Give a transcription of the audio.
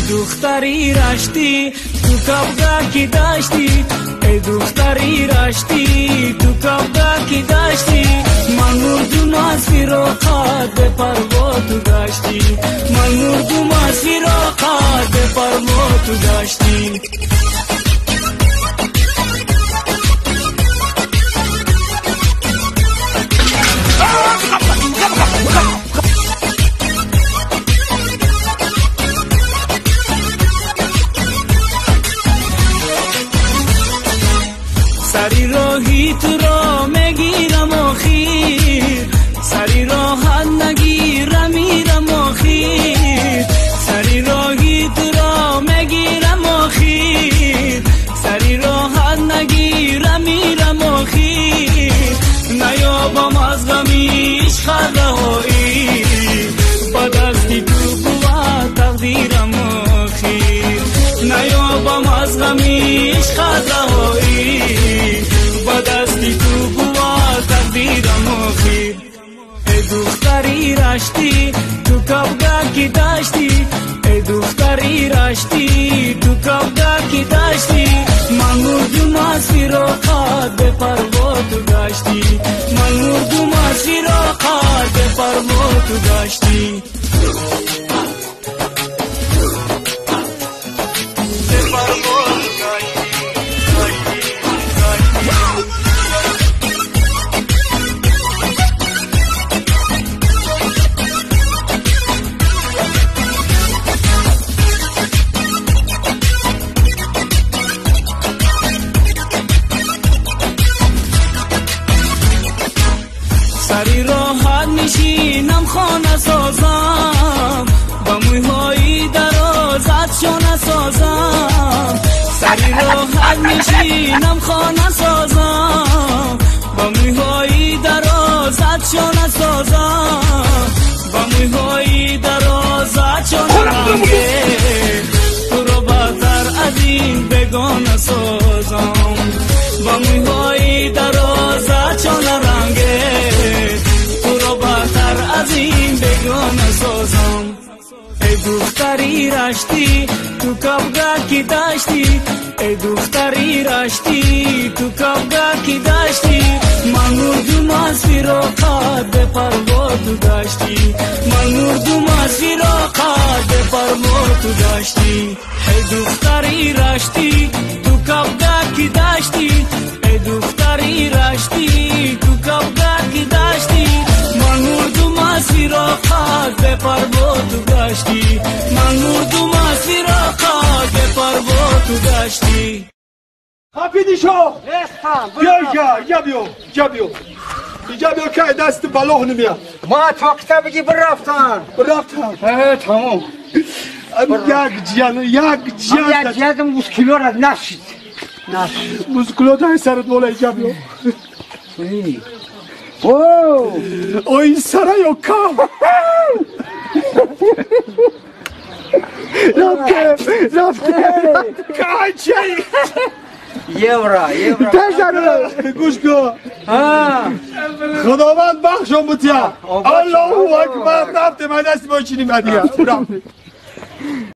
دختری رشتی تو کابگاه کی داشتی ای دختری رشتی تو کابگاه کی داشتی من مردم از فراقت به پروا تو داشتی من مردم از فراقت به پروا تو داشتی سری راهی تو را میگیرم آخیر سری راحت نگیرم میرم آخیر سری راهی تو را میگیرم آخیر سری راحت نگیرم میرم آخیر نیابم از غمیش خرهایی با دستی تو بود تقدیرم آخیر نیابم از غمیش خرهایی با دستی تو بود تقدیرم آخیر ای دختری رشتی تو کابگاه کی داشتی ای دختری رشتی تو کابگاه کی داشتی من مردم از فراقت به پروا تو داشتی من مردم از فراقت به پروا تو داشتی سری راحت نشینم خانه سازم با موهای درازت شانه سازم سری راحت نشینم خانه سازم با موهای درازت شانه سازم با موهای درازت شانه رنگه تو رو بهتر از این بگانه سازم با موهای درازت شانه رنگه از این بگانه سازم ای دختری رشتی تو کابگاه کی داشتی ای دختری رشتی تو کابگاه کی داشتی من مردم از فراقت به پروا تو داشتی من مردم از فراقت به پروا تو داشتی ای دختری رشتی تو کابگاه کی داشتی ای دختری رشتی تو کابگاه کی داشتی من مردم از فراقت به پروا تو داشتی من مردم از فراقت به پروا تو داشتی خفیدی شو بیا اینجا بیا که دست بلوغ نمیاد ما تا بگی برفتن تمام یک جیان موسکولو را نشید موسکولو تا سرت مولا اینجا بیا او این سرا یا کام رفته کچه یورا تشنه گوش کن خداوند بخشم بطیه الله اکبر رفته من دست با چینی مدیه